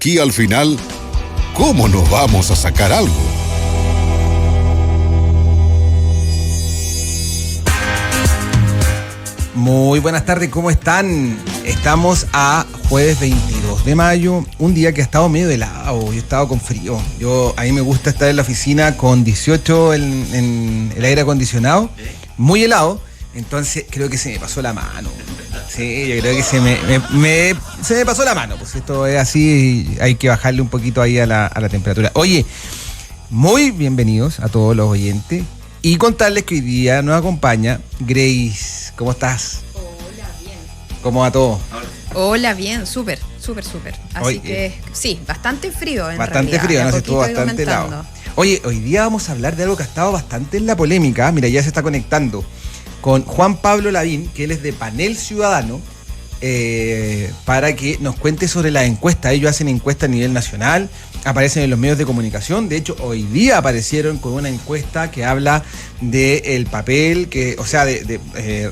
aquí al final, ¿cómo nos vamos a sacar algo? Muy buenas tardes, ¿cómo están? Estamos a jueves 22 de mayo, un día que ha estado medio helado, yo he estado con frío. A mí me gusta estar en la oficina con 18 en el aire acondicionado, muy helado, entonces creo que se me pasó la mano. Sí, yo creo que se me pasó la mano, pues esto es así, hay que bajarle un poquito ahí a la temperatura. Oye, muy bienvenidos a todos los oyentes y contarles que hoy día nos acompaña Grace. ¿Cómo estás? Hola, bien. ¿Cómo va todo? Hola, bien, súper. Así Hoy, que sí, bastante frío en bastante realidad. frío, de a no se poquito estuvo bastante aumentando. helado. Oye, hoy día vamos a hablar de algo que ha estado bastante en la polémica. Mira, ya se está conectando con Juan Pablo Lavín, que él es de Panel Ciudadano, para que nos cuente sobre la encuesta. Ellos hacen encuesta a nivel nacional, aparecen en los medios de comunicación. De hecho, hoy día aparecieron con una encuesta que habla del papel,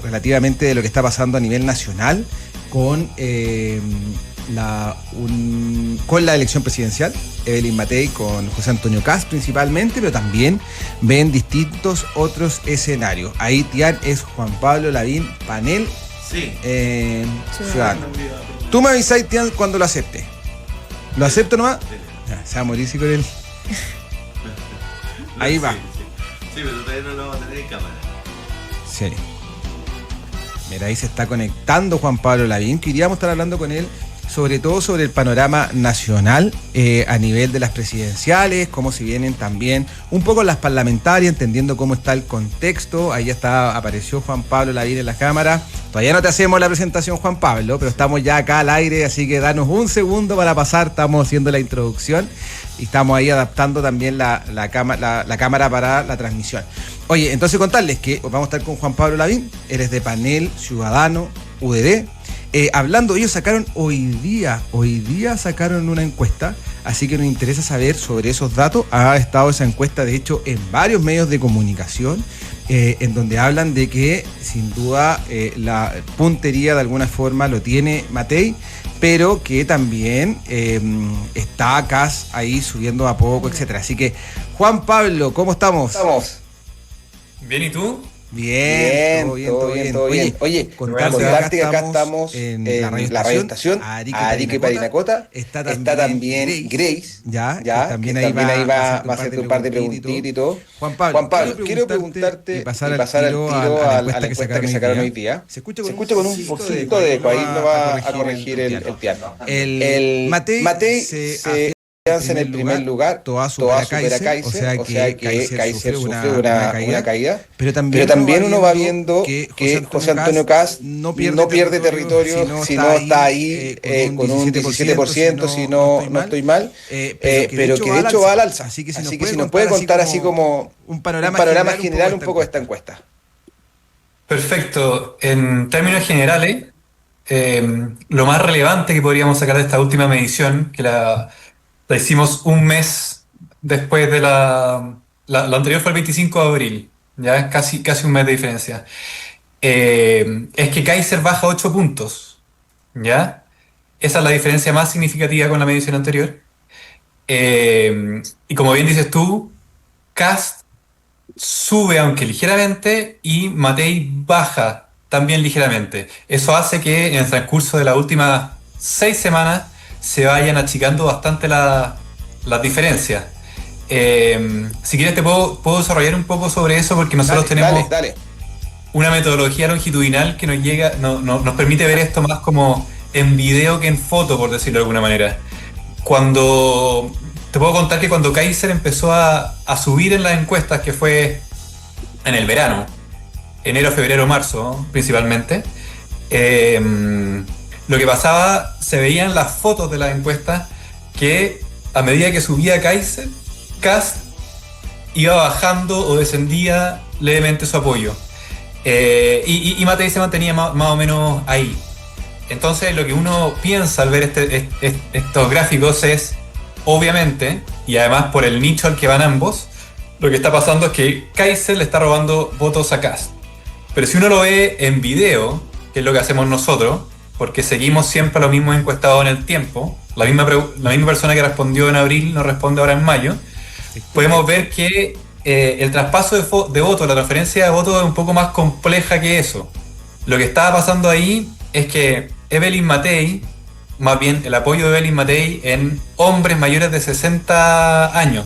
relativamente de lo que está pasando a nivel nacional con la elección presidencial. Evelyn Matei con José Antonio Kast principalmente, pero también ven distintos otros escenarios. Ahí Tian es Juan Pablo Lavín, Panel Ciudadano. Tú me avisáis, Tian, cuando lo acepte. ¿Lo acepto nomás? Ya, se va a morir si con él. Ahí va. Sí, pero todavía no lo vamos a tener en cámara. Sí. Mira, ahí se está conectando Juan Pablo Lavín, que iríamos a estar hablando con él sobre todo sobre el panorama nacional a nivel de las presidenciales, cómo se vienen también un poco las parlamentarias, entendiendo cómo está el contexto. Ahí ya apareció Juan Pablo Lavín en la cámara. Todavía no te hacemos la presentación, Juan Pablo, pero estamos ya acá al aire, así que danos un segundo para pasar. Estamos haciendo la introducción y estamos ahí adaptando también la cámara para la transmisión. Oye, entonces contarles que vamos a estar con Juan Pablo Lavín, él es de Panel Ciudadano, UDD. Hablando, ellos sacaron hoy día sacaron una encuesta, así que nos interesa saber sobre esos datos. Ha estado esa encuesta, de hecho, en varios medios de comunicación, en donde hablan de que, sin duda, la puntería de alguna forma lo tiene Matei, pero que también está Kast ahí subiendo a poco, etcétera. Así que, Juan Pablo, ¿cómo estamos? Bien, ¿y tú? Bien, todo bien. Oye, contarte que acá estamos en la radioestación Arica y Parinacota. Está también Grace, que también ahí va a hacerte un par de preguntitas y todo. Juan Pablo, quiero preguntarte y pasar al tiro a la encuesta que sacaron hoy día. Se escucha con un poquito de eco, ahí lo va a corregir el piano. El Matei se en el primer lugar, toda supera a Kaiser, o sea que Kaiser sufre una caída, pero también uno va viendo que José Antonio Kast no pierde territorio, sino está ahí con un 17%, si no estoy mal, pero que de hecho va al alza. Así que si nos puede contar así como un panorama general un poco de esta encuesta. Perfecto. En términos generales, lo más relevante que podríamos sacar de esta última medición, que la hicimos un mes después de la anterior, fue el 25 de abril, ya casi un mes de diferencia. Es que Kaiser baja 8 puntos, ¿ya? Esa es la diferencia más significativa con la medición anterior. Y como bien dices tú, Kast sube aunque ligeramente y Matei baja también ligeramente. Eso hace que en el transcurso de las últimas 6 semanas se vayan achicando bastante las diferencias. Si quieres te puedo desarrollar un poco sobre eso, porque nosotros tenemos una metodología longitudinal que nos permite ver esto más como en video que en foto, por decirlo de alguna manera. Te puedo contar que cuando Kaiser empezó a subir en las encuestas, que fue en el verano, enero, febrero, marzo principalmente, lo que pasaba, se veían las fotos de las encuestas que a medida que subía Kaiser, Kast iba bajando o descendía levemente su apoyo. Y Matei se mantenía más o menos ahí. Entonces lo que uno piensa al ver estos gráficos es, obviamente, y además por el nicho al que van ambos, lo que está pasando es que Kaiser le está robando votos a Kast. Pero si uno lo ve en video, que es lo que hacemos nosotros, porque seguimos siempre a los mismos encuestados en el tiempo. La misma persona que respondió en abril no responde ahora en mayo. Podemos ver que el traspaso de votos, la transferencia de votos es un poco más compleja que eso. Lo que estaba pasando ahí es que Evelyn Matei, más bien el apoyo de Evelyn Matei en hombres mayores de 60 años.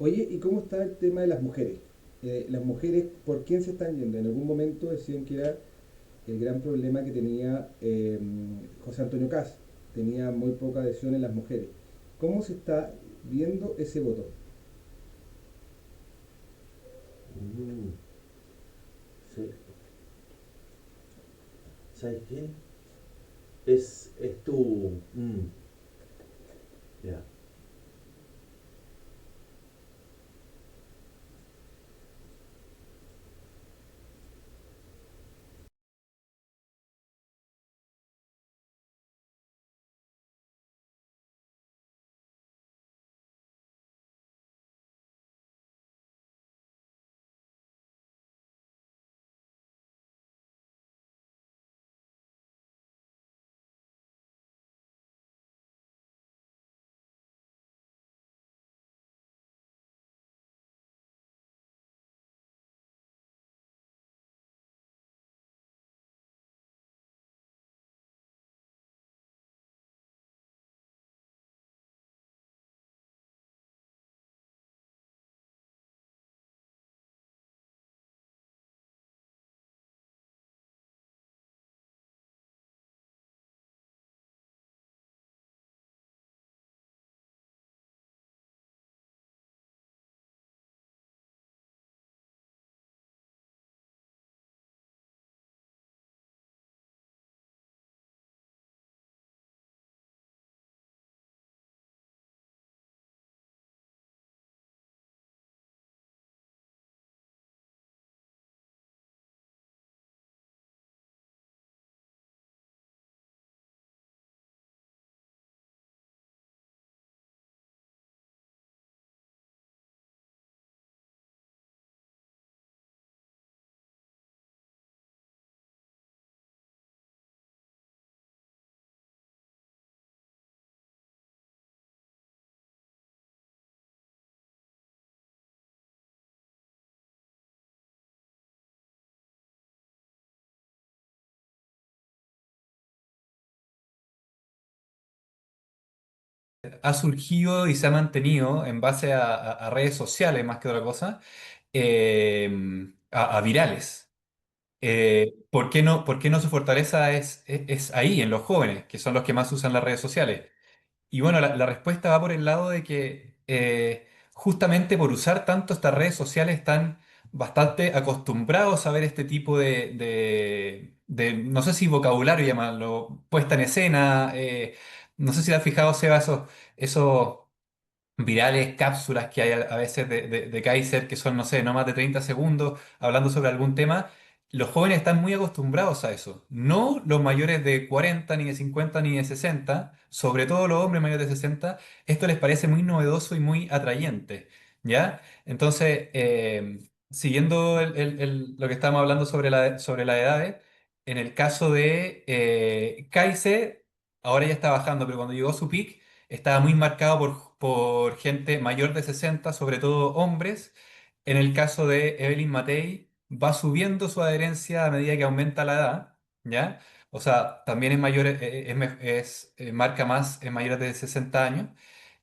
Oye, ¿y cómo está el tema de las mujeres? Las mujeres, ¿por quién se están yendo? En algún momento decían que era el gran problema que tenía José Antonio Caz. Tenía muy poca adhesión en las mujeres. ¿Cómo se está viendo ese voto? Mm, sí. ¿Sabes qué? Es tu... ya. Ha surgido y se ha mantenido en base a redes sociales más que otra cosa, a virales. ¿Por qué no su fortaleza es ahí, en los jóvenes, que son los que más usan las redes sociales? Y bueno, la respuesta va por el lado de que justamente por usar tanto estas redes sociales están bastante acostumbrados a ver este tipo no sé si vocabulario llamarlo, puesta en escena. No sé si te has fijado, Seba, esos virales, cápsulas que hay a veces de Kaiser, que son, no sé, no más de 30 segundos, hablando sobre algún tema, los jóvenes están muy acostumbrados a eso. No los mayores de 40, ni de 50, ni de 60, sobre todo los hombres mayores de 60, esto les parece muy novedoso y muy atrayente, ¿ya? Entonces, siguiendo lo que estábamos hablando sobre las edades, en el caso de Kaiser, ahora ya está bajando, pero cuando llegó a su peak, estaba muy marcado por gente mayor de 60, sobre todo hombres. En el caso de Evelyn Matei, va subiendo su adherencia a medida que aumenta la edad, ¿ya? O sea, también es mayor, marca más en mayores de 60 años.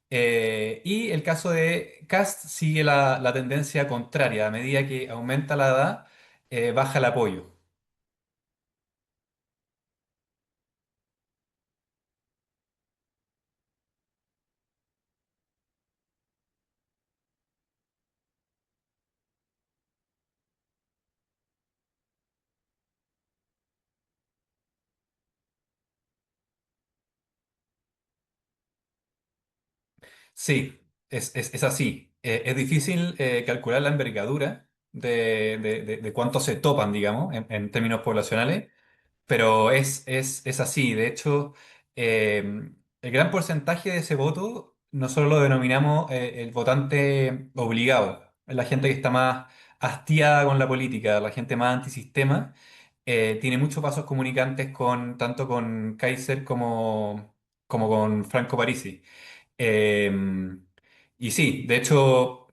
Y el caso de Cast sigue la tendencia contraria. A medida que aumenta la edad, baja el apoyo. Sí, es así. Es difícil calcular la envergadura de cuánto se topan, digamos, en términos poblacionales. Pero es así. De hecho, el gran porcentaje de ese voto nosotros lo denominamos el votante obligado. Es la gente que está más hastiada con la política, la gente más antisistema. Tiene muchos vasos comunicantes tanto con Kaiser como con Franco Parisi. Eh, y sí, de hecho,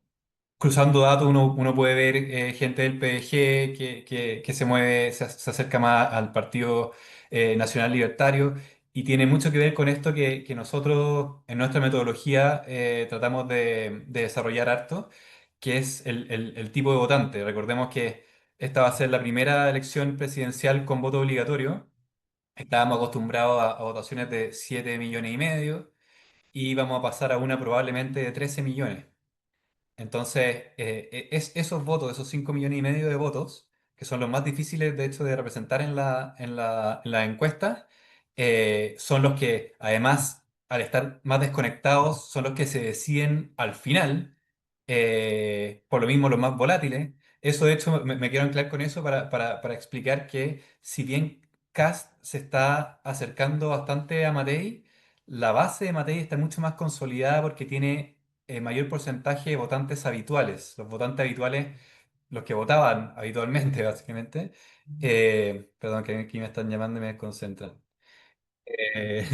cruzando datos uno puede ver gente del PDG que se mueve, se acerca más al Partido Nacional Libertario y tiene mucho que ver con esto que nosotros en nuestra metodología tratamos de desarrollar harto, que es el tipo de votante. Recordemos que esta va a ser la primera elección presidencial con voto obligatorio. Estábamos acostumbrados a votaciones de 7,5 millones y vamos a pasar a una probablemente de 13 millones. Entonces, esos votos, esos 5,5 millones de votos, que son los más difíciles de hecho de representar en la encuesta, son los que además, al estar más desconectados, son los que se deciden al final, por lo mismo los más volátiles. Eso de hecho me quiero anclar con eso para explicar que si bien Kast se está acercando bastante a Matei, la base de Matei está mucho más consolidada porque tiene mayor porcentaje de votantes habituales. Los votantes habituales, los que votaban habitualmente, básicamente. Perdón, que aquí me están llamando y me desconcentran. Eh,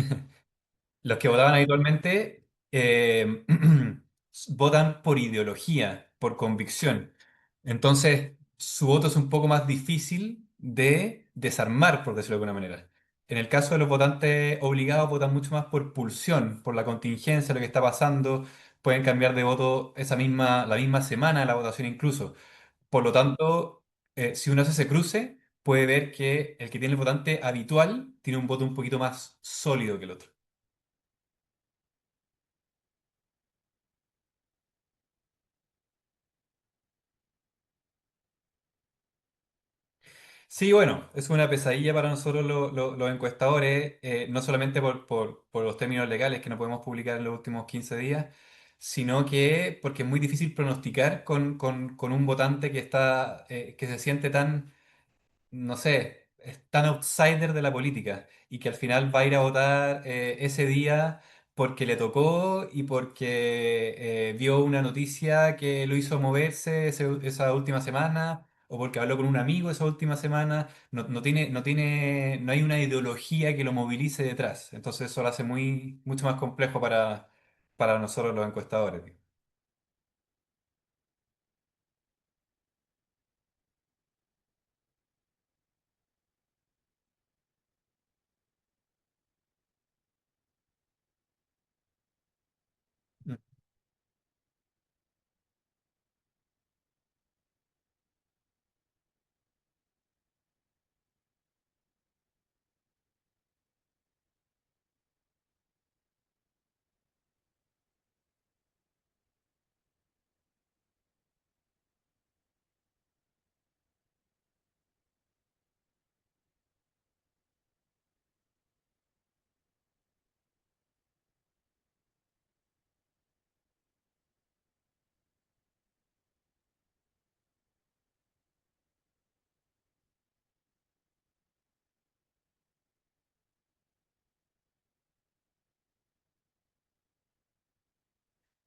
los que votaban habitualmente votan por ideología, por convicción. Entonces, su voto es un poco más difícil de desarmar, por decirlo de alguna manera. En el caso de los votantes obligados, votan mucho más por pulsión, por la contingencia, lo que está pasando. Pueden cambiar de voto la misma semana de la votación incluso. Por lo tanto, si uno hace ese cruce, puede ver que el que tiene el votante habitual tiene un voto un poquito más sólido que el otro. Sí, bueno, es una pesadilla para nosotros los encuestadores, no solamente por los términos legales que no podemos publicar en los últimos 15 días, sino que porque es muy difícil pronosticar con un votante que se siente tan, no sé, es tan outsider de la política y que al final va a ir a votar ese día porque le tocó y porque vio una noticia que lo hizo moverse esa última semana o porque habló con un amigo esa última semana. No hay una ideología que lo movilice detrás. Entonces eso lo hace mucho más complejo para nosotros los encuestadores.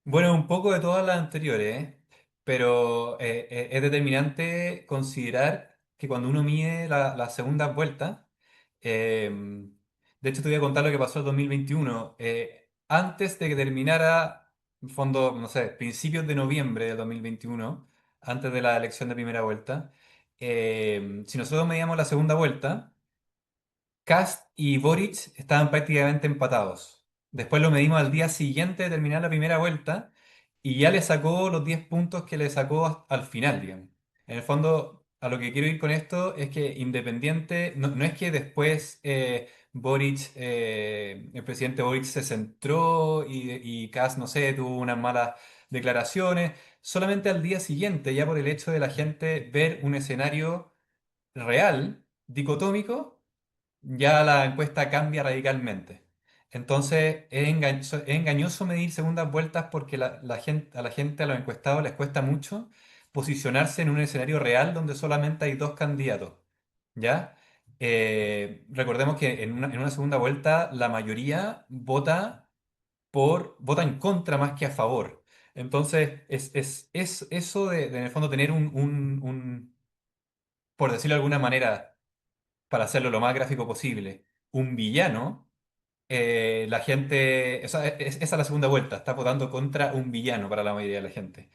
Bueno, un poco de todas las anteriores, ¿eh? Pero es determinante considerar que cuando uno mide las segundas vueltas, eh, de hecho te voy a contar lo que pasó en 2021. Antes de que terminara, en fondo, no sé, principios de noviembre de 2021, antes de la elección de primera vuelta, si nosotros medíamos la segunda vuelta, Kast y Boric estaban prácticamente empatados. Después lo medimos al día siguiente de terminar la primera vuelta y ya le sacó los 10 puntos que le sacó al final, digamos. En el fondo, a lo que quiero ir con esto es que independiente, no es que después Boric, el presidente Boric se centró y Kast, no sé, tuvo unas malas declaraciones, solamente al día siguiente, ya por el hecho de la gente ver un escenario real, dicotómico, ya la encuesta cambia radicalmente. Entonces es engañoso medir segundas vueltas porque la gente, a los encuestados les cuesta mucho posicionarse en un escenario real donde solamente hay dos candidatos. ¿Ya? Recordemos que en una segunda vuelta la mayoría vota en contra más que a favor. Entonces es eso de, en el fondo, tener por decirlo de alguna manera, para hacerlo lo más gráfico posible, un villano, la gente, esa es la segunda vuelta, está votando contra un villano para la mayoría de la gente.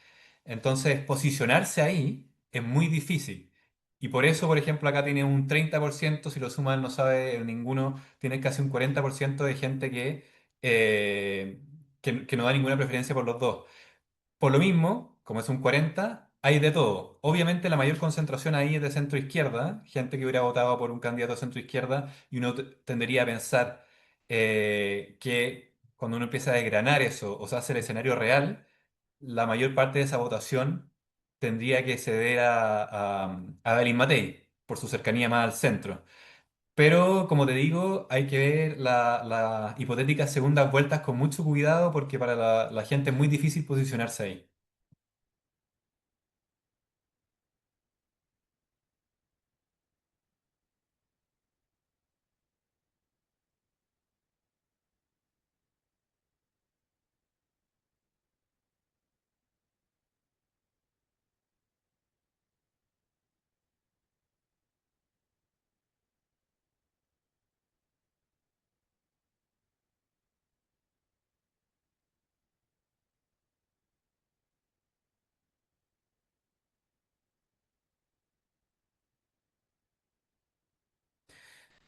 Entonces, posicionarse ahí es muy difícil. Y por eso, por ejemplo, acá tiene un 30%, si lo suman no sabe ninguno, tiene casi un 40% de gente que no da ninguna preferencia por los dos. Por lo mismo, como es un 40, hay de todo. Obviamente la mayor concentración ahí es de centro izquierda, gente que hubiera votado por un candidato de centro izquierda, y uno tendería a pensar que cuando uno empieza a desgranar eso, o sea, hace el escenario real, la mayor parte de esa votación tendría que ceder a Belín Matei, por su cercanía más al centro. Pero, como te digo, hay que ver las hipotéticas segundas vueltas con mucho cuidado porque para la gente es muy difícil posicionarse ahí.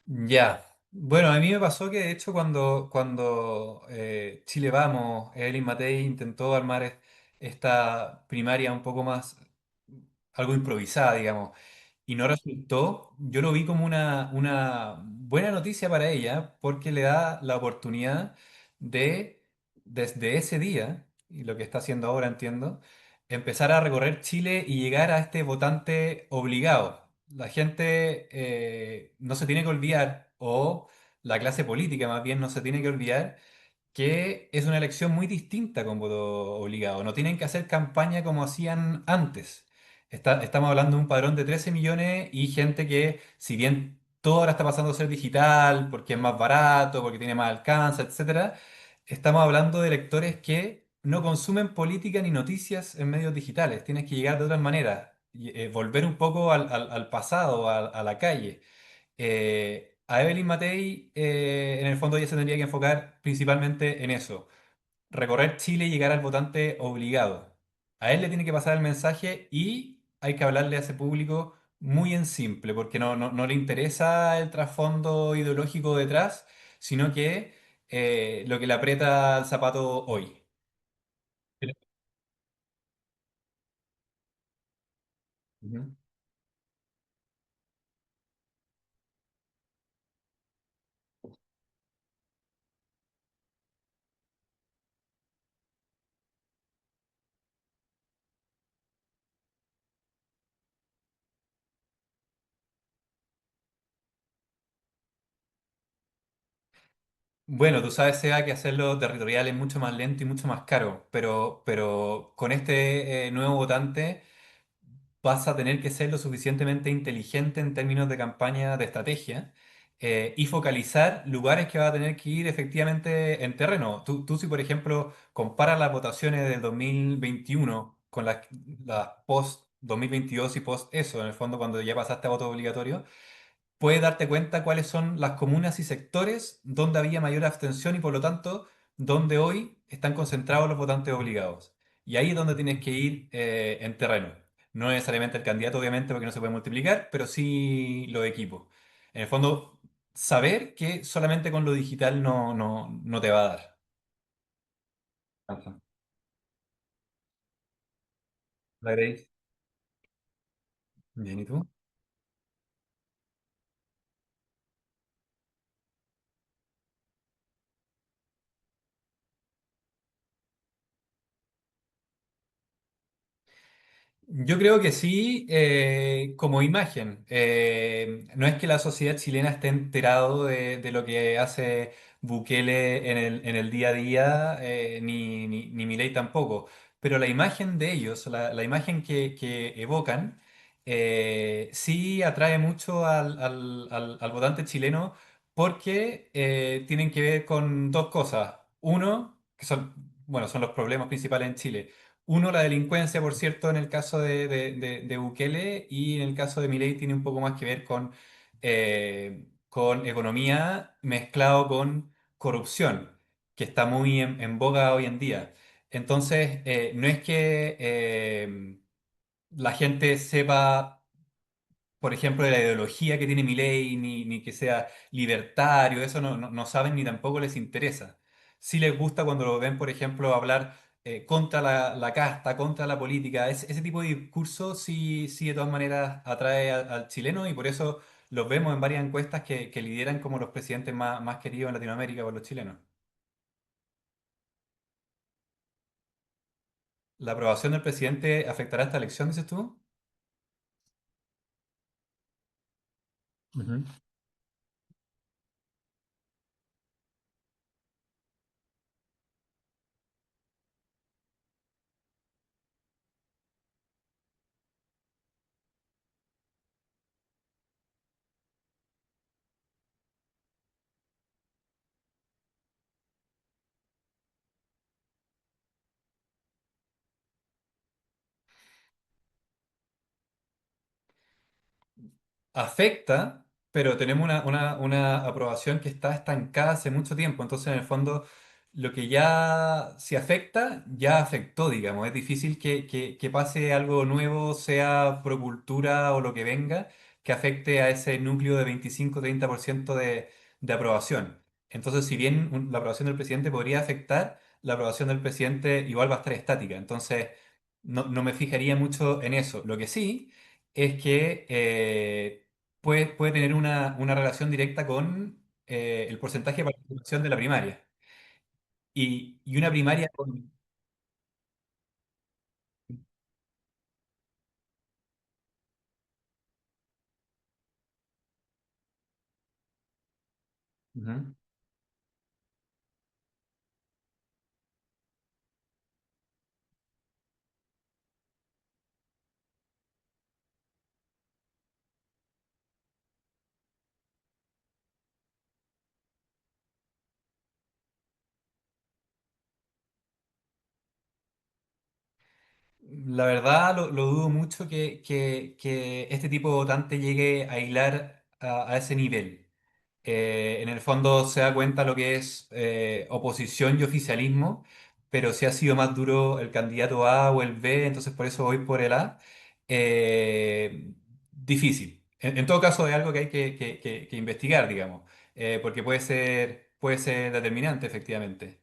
Ya. Bueno, a mí me pasó que de hecho cuando Chile Vamos, Evelyn Matei intentó armar esta primaria un poco más, algo improvisada, digamos, y no resultó, yo lo vi como una buena noticia para ella porque le da la oportunidad de, desde ese día, y lo que está haciendo ahora entiendo, empezar a recorrer Chile y llegar a este votante obligado. La gente no se tiene que olvidar, o la clase política más bien no se tiene que olvidar que es una elección muy distinta con voto obligado. No tienen que hacer campaña como hacían antes. Estamos hablando de un padrón de 13 millones y gente que, si bien todo ahora está pasando a ser digital, porque es más barato, porque tiene más alcance, etcétera, estamos hablando de electores que no consumen política ni noticias en medios digitales. Tienes que llegar de otras maneras, volver un poco al pasado, a la calle. A Evelyn Matei, en el fondo, ella se tendría que enfocar principalmente en eso, recorrer Chile y llegar al votante obligado. A él le tiene que pasar el mensaje y hay que hablarle a ese público muy en simple, porque no le interesa el trasfondo ideológico detrás, sino que lo que le aprieta el zapato hoy. Ujú. Bueno, tú sabes, Seba, que hacerlo territorial es mucho más lento y mucho más caro, pero con este nuevo votante vas a tener que ser lo suficientemente inteligente en términos de campaña, de estrategia, y focalizar lugares que va a tener que ir efectivamente en terreno. Tú si, por ejemplo, comparas las votaciones del 2021 con las post 2022 y post eso, en el fondo cuando ya pasaste a voto obligatorio, puedes darte cuenta cuáles son las comunas y sectores donde había mayor abstención y por lo tanto donde hoy están concentrados los votantes obligados. Y ahí es donde tienes que ir en terreno. No necesariamente el candidato, obviamente, porque no se puede multiplicar, pero sí los equipos. En el fondo, saber que solamente con lo digital no te va a dar. Ajá. ¿La Grace? Bien, ¿y tú? Yo creo que sí, como imagen. No es que la sociedad chilena esté enterado de lo que hace Bukele en el día a día, ni Milei tampoco. Pero la imagen de ellos, la imagen que evocan, sí atrae mucho al votante chileno porque tienen que ver con dos cosas. Uno, que son, bueno, son los problemas principales en Chile. Uno, la delincuencia, por cierto, en el caso de Bukele y en el caso de Milei tiene un poco más que ver con economía mezclado con corrupción, que está muy en boga hoy en día. Entonces, no es que la gente sepa por ejemplo, de la ideología que tiene Milei, ni que sea libertario, eso no saben ni tampoco les interesa. Sí les gusta cuando lo ven, por ejemplo, hablar contra la casta, contra la política. Ese tipo de discurso sí de todas maneras atrae al chileno y por eso los vemos en varias encuestas que lideran como los presidentes más queridos en Latinoamérica por los chilenos. ¿La aprobación del presidente afectará esta elección, dices tú? Ujú. Afecta, pero tenemos una aprobación que está estancada hace mucho tiempo. Entonces, en el fondo, lo que ya se afecta, ya afectó, digamos. Es difícil que pase algo nuevo, sea pro cultura o lo que venga, que afecte a ese núcleo de 25-30% de aprobación. Entonces, si bien la aprobación del presidente podría afectar, la aprobación del presidente igual va a estar estática. Entonces, no me fijaría mucho en eso. Lo que sí es que puede tener una relación directa con el porcentaje de participación de la primaria. Y una primaria con... Ujú. La verdad lo dudo mucho que este tipo de votante llegue a hilar a ese nivel. En el fondo se da cuenta lo que es oposición y oficialismo, pero si ha sido más duro el candidato A o el B, entonces por eso voy por el A. Difícil. En todo caso es algo que hay que investigar, digamos, porque puede ser determinante, efectivamente.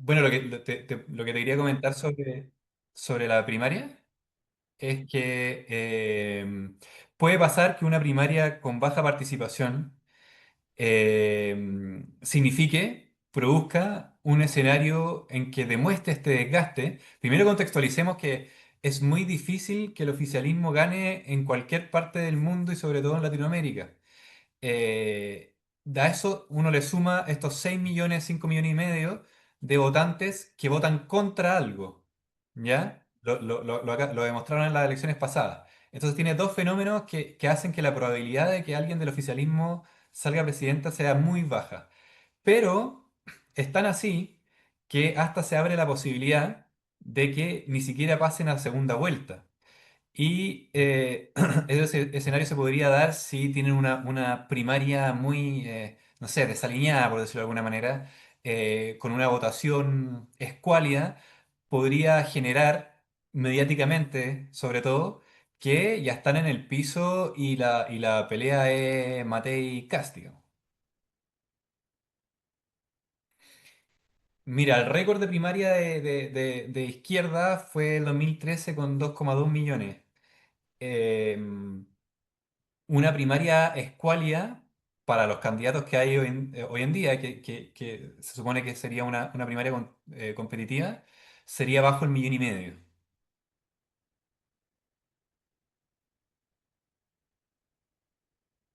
Bueno, lo que te quería comentar sobre la primaria es que puede pasar que una primaria con baja participación produzca un escenario en que demuestre este desgaste. Primero contextualicemos que es muy difícil que el oficialismo gane en cualquier parte del mundo y sobre todo en Latinoamérica. A eso uno le suma estos 6 millones, 5 millones y medio de votantes que votan contra algo, ¿ya? Lo demostraron en las elecciones pasadas. Entonces tiene dos fenómenos que hacen que la probabilidad de que alguien del oficialismo salga presidenta sea muy baja. Pero es tan así que hasta se abre la posibilidad de que ni siquiera pasen a segunda vuelta. Y ese escenario se podría dar si tienen una primaria muy, no sé, desalineada, por decirlo de alguna manera, con una votación escuálida, podría generar mediáticamente, sobre todo, que ya están en el piso y la pelea es Matei Castigo. Mira, el récord de primaria de izquierda fue el 2013 con 2,2 millones. Em, una primaria escuálida para los candidatos que hay hoy en día, que se supone que sería una primaria competitiva, sería bajo el millón y medio.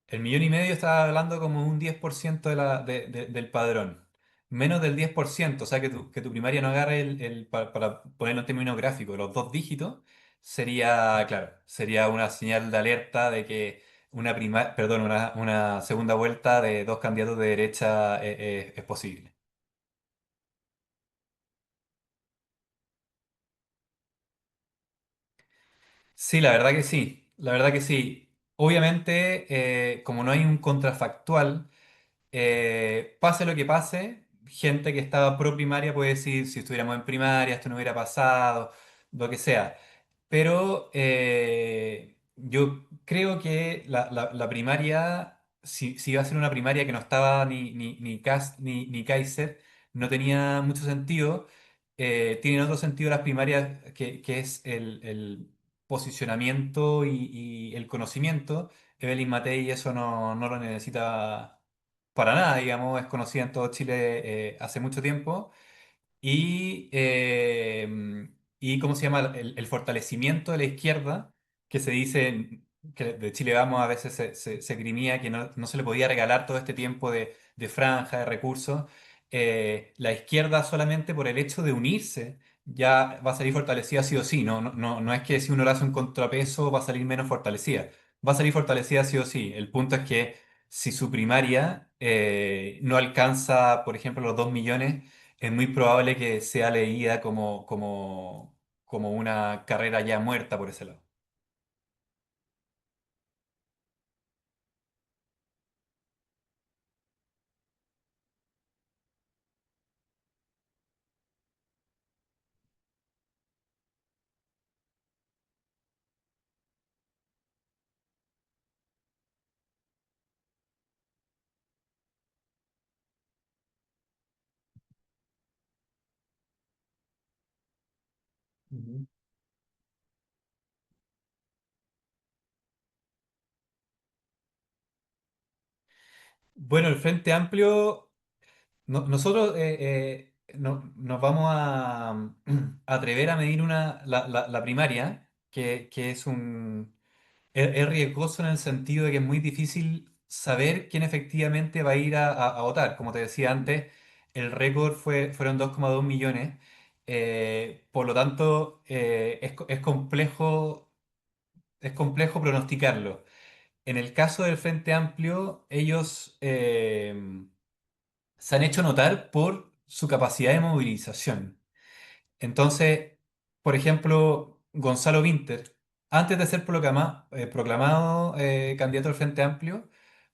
El millón y medio está hablando como un 10% del padrón. Menos del 10%, o sea que tu primaria no agarre para ponerlo en términos gráficos, los dos dígitos, sería, claro, sería una señal de alerta de que perdón, una segunda vuelta de dos candidatos de derecha es posible. Sí, la verdad que sí, la verdad que sí. Obviamente, como no hay un contrafactual, pase lo que pase, gente que estaba pro primaria puede decir, si estuviéramos en primaria, esto no hubiera pasado, lo que sea. Pero yo creo que la primaria, si iba a ser una primaria que no estaba ni Kast ni Kaiser, no tenía mucho sentido. Tienen otro sentido las primarias, que es el posicionamiento y el conocimiento. Evelyn Matei eso no lo necesita para nada, digamos, es conocida en todo Chile hace mucho tiempo. Y, ¿cómo se llama? El fortalecimiento de la izquierda, que se dice que de Chile Vamos a veces se grimía que no se le podía regalar todo este tiempo de franja, de recursos. La izquierda solamente por el hecho de unirse ya va a salir fortalecida sí o sí. No es que si uno le hace un contrapeso va a salir menos fortalecida. Va a salir fortalecida sí o sí. El punto es que si su primaria no alcanza, por ejemplo, los 2 millones, es muy probable que sea leída como una carrera ya muerta por ese lado. Ujú. Bueno, el Frente Amplio, nosotros nos vamos a a atrever a medir la primaria, que es riesgoso en el sentido de que es muy difícil saber quién efectivamente va a ir a votar. Como te decía antes, el récord fueron 2,2 millones. Por lo tanto, es complejo pronosticarlo. En el caso del Frente Amplio, ellos se han hecho notar por su capacidad de movilización. Entonces, por ejemplo, Gonzalo Vinter, antes de ser proclamado candidato al Frente Amplio,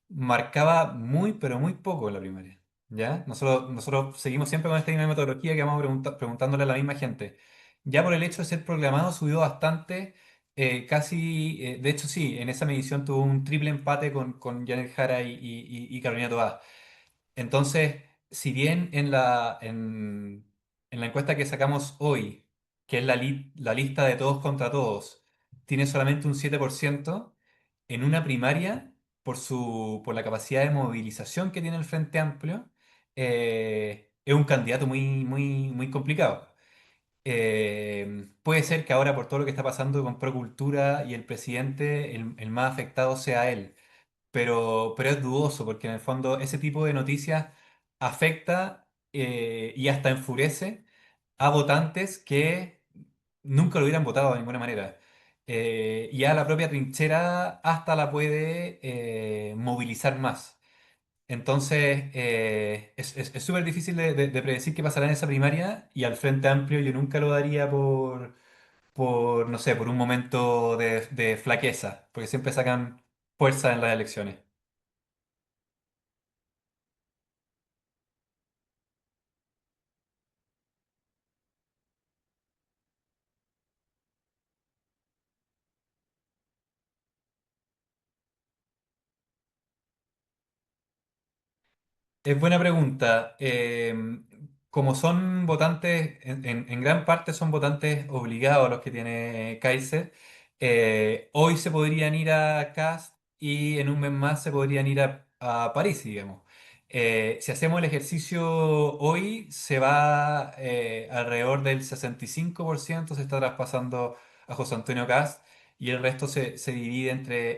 marcaba muy, pero muy poco en la primaria. ¿Ya? Nosotros seguimos siempre con esta misma metodología que vamos preguntándole a la misma gente. Ya por el hecho de ser proclamado subió bastante, casi, de hecho sí, en esa medición tuvo un triple empate con Janet Jara y Carolina Toá. Entonces, si bien en la encuesta que sacamos hoy, que es la lista de todos contra todos, tiene solamente un 7%, en una primaria, por la capacidad de movilización que tiene el Frente Amplio, es un candidato muy, muy, muy complicado. Puede ser que ahora, por todo lo que está pasando con Procultura y el presidente, el más afectado sea él, pero es dudoso porque en el fondo ese tipo de noticias afecta y hasta enfurece a votantes que nunca lo hubieran votado de ninguna manera. ya la propia trinchera hasta la puede movilizar más. Entonces, es súper difícil de predecir qué pasará en esa primaria y al Frente Amplio yo nunca lo daría no sé, por un momento de flaqueza, porque siempre sacan fuerza en las elecciones. Es buena pregunta. Como son votantes, en gran parte son votantes obligados los que tiene Kaiser, hoy se podrían ir a Cast y en un mes más se podrían ir a París, digamos. Si hacemos el ejercicio hoy, se va alrededor del 65%, se está traspasando a José Antonio Cast y el resto se divide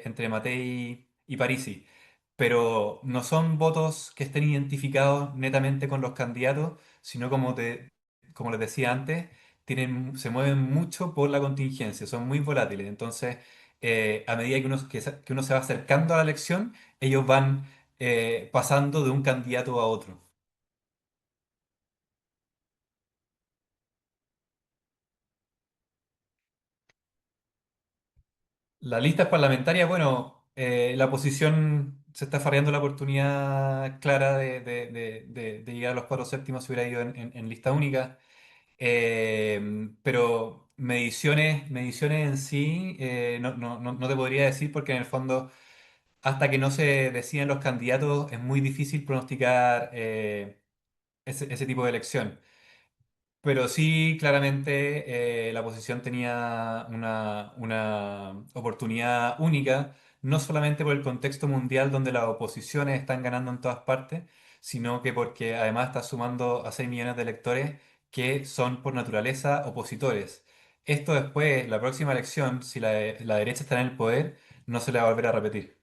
entre Matei y Parisi, pero no son votos que estén identificados netamente con los candidatos, sino como les decía antes, se mueven mucho por la contingencia, son muy volátiles. Entonces, a medida que uno se va acercando a la elección, ellos van pasando de un candidato a otro. Las listas parlamentarias, bueno, la oposición se está farreando la oportunidad clara de llegar a los cuatro séptimos si hubiera ido en lista única. Pero mediciones en sí, no te podría decir porque en el fondo, hasta que no se deciden los candidatos, es muy difícil pronosticar ese tipo de elección. Pero sí, claramente la oposición tenía una oportunidad única, no solamente por el contexto mundial donde las oposiciones están ganando en todas partes, sino que porque además está sumando a 6 millones de electores que son por naturaleza opositores. Esto después, la próxima elección, si la derecha está en el poder, no se le va a volver a repetir.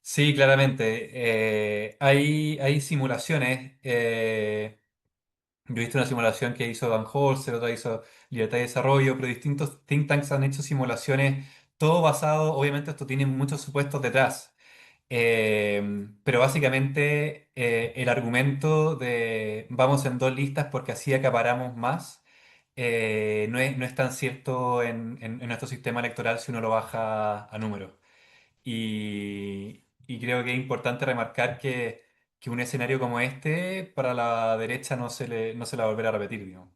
Sí, claramente. Hay simulaciones. Yo he visto una simulación que hizo Van Holzer, otra hizo Libertad y Desarrollo, pero distintos think tanks han hecho simulaciones, todo basado, obviamente esto tiene muchos supuestos detrás, pero básicamente el argumento de vamos en dos listas porque así acaparamos más, no es tan cierto en nuestro sistema electoral si uno lo baja a números. Y creo que es importante remarcar que un escenario como este para la derecha no se la va a volver a repetir, digamos.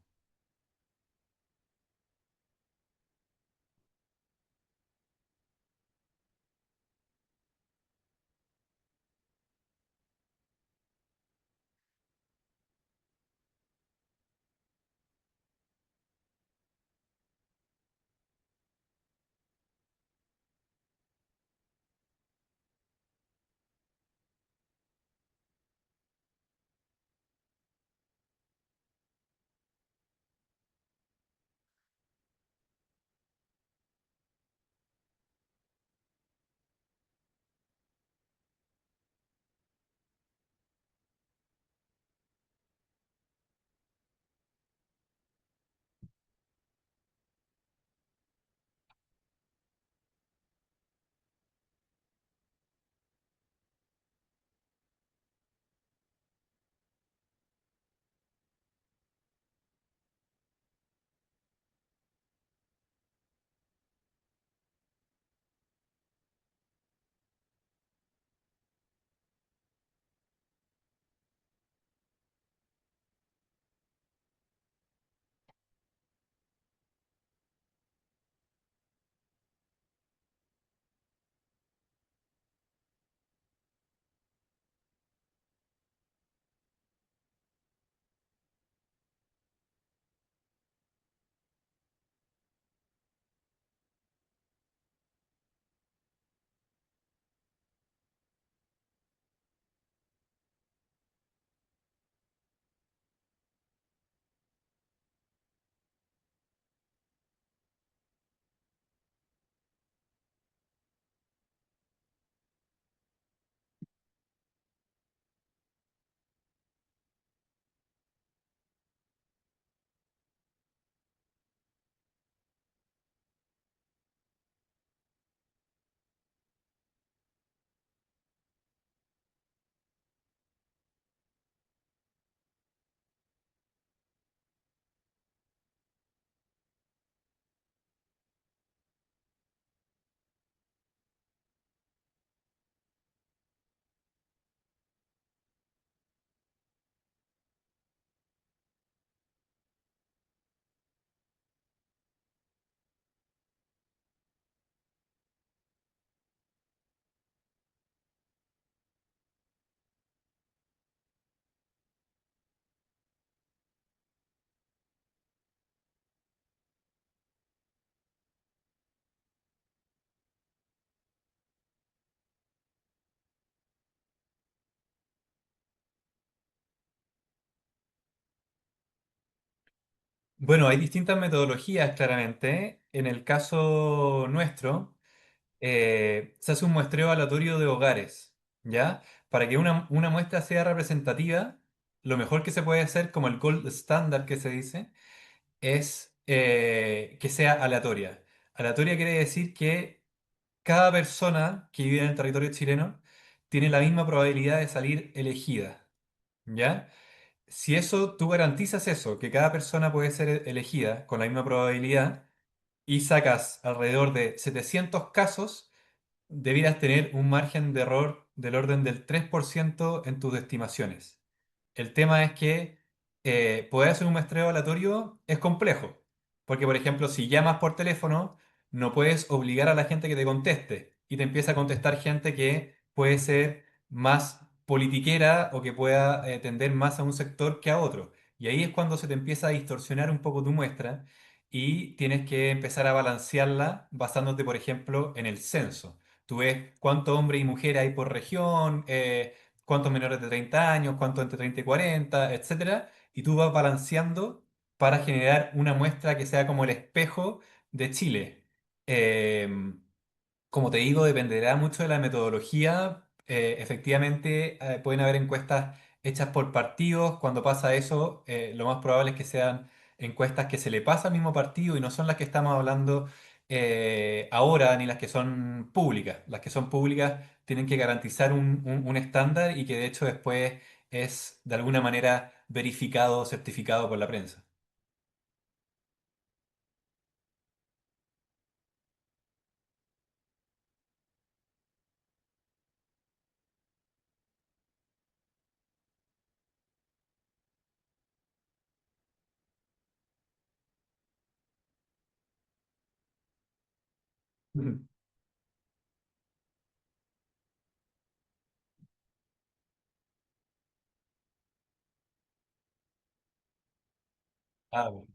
Bueno, hay distintas metodologías, claramente. En el caso nuestro, se hace un muestreo aleatorio de hogares, ¿ya? Para que una muestra sea representativa, lo mejor que se puede hacer, como el gold standard que se dice, es que sea aleatoria. Aleatoria quiere decir que cada persona que vive en el territorio chileno tiene la misma probabilidad de salir elegida, ¿ya? Si eso, tú garantizas eso, que cada persona puede ser elegida con la misma probabilidad, y sacas alrededor de 700 casos, debieras tener un margen de error del orden del 3% en tus estimaciones. El tema es que poder hacer un muestreo aleatorio es complejo, porque por ejemplo, si llamas por teléfono, no puedes obligar a la gente que te conteste y te empieza a contestar gente que puede ser más politiquera o que pueda tender más a un sector que a otro. Y ahí es cuando se te empieza a distorsionar un poco tu muestra y tienes que empezar a balancearla basándote, por ejemplo, en el censo. Tú ves cuántos hombres y mujeres hay por región, cuántos menores de 30 años, cuántos entre 30 y 40, etcétera, y tú vas balanceando para generar una muestra que sea como el espejo de Chile. Em, Como te digo, dependerá mucho de la metodología. Efectivamente, pueden haber encuestas hechas por partidos. Cuando pasa eso, lo más probable es que sean encuestas que se le pasa al mismo partido y no son las que estamos hablando ahora ni las que son públicas. Las que son públicas tienen que garantizar un estándar y que de hecho después es de alguna manera verificado o certificado por la prensa. Ujú. Ah, bueno.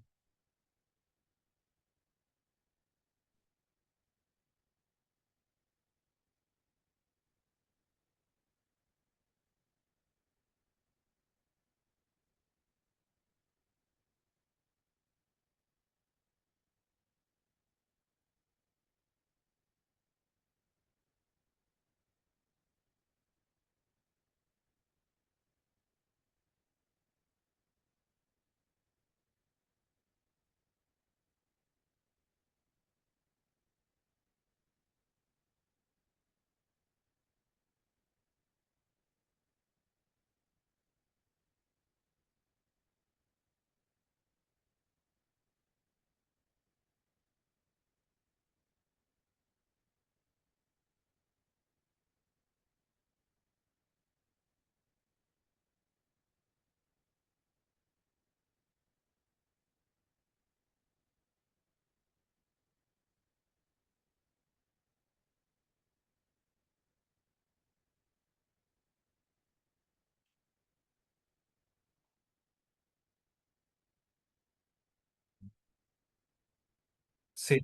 Sí.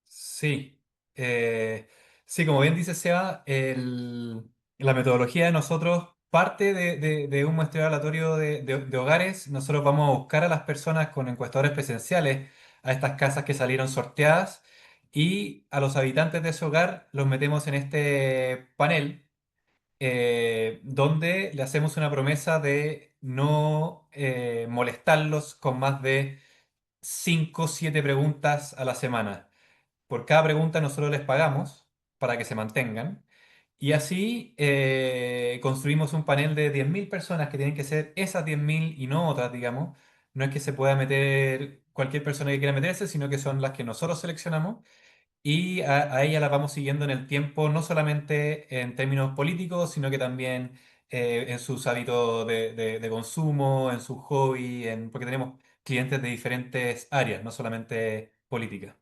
Sí, eh, sí, como bien dice Seba, la metodología de nosotros parte de un muestreo aleatorio de hogares. Nosotros vamos a buscar a las personas con encuestadores presenciales a estas casas que salieron sorteadas y a los habitantes de ese hogar los metemos en este panel donde le hacemos una promesa de no molestarlos con más de 5 o 7 preguntas a la semana. Por cada pregunta nosotros les pagamos para que se mantengan. Y así construimos un panel de 10.000 personas que tienen que ser esas 10.000 y no otras, digamos. No es que se pueda meter cualquier persona que quiera meterse, sino que son las que nosotros seleccionamos. Y a ella las vamos siguiendo en el tiempo, no solamente en términos políticos, sino que también en sus hábitos de consumo, en sus hobbies, porque tenemos clientes de diferentes áreas, no solamente políticas.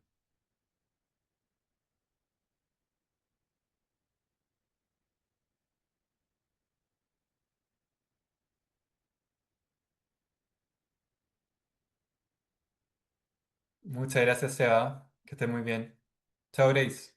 Muchas gracias, Seba. Que estés muy bien. Chao, Grace.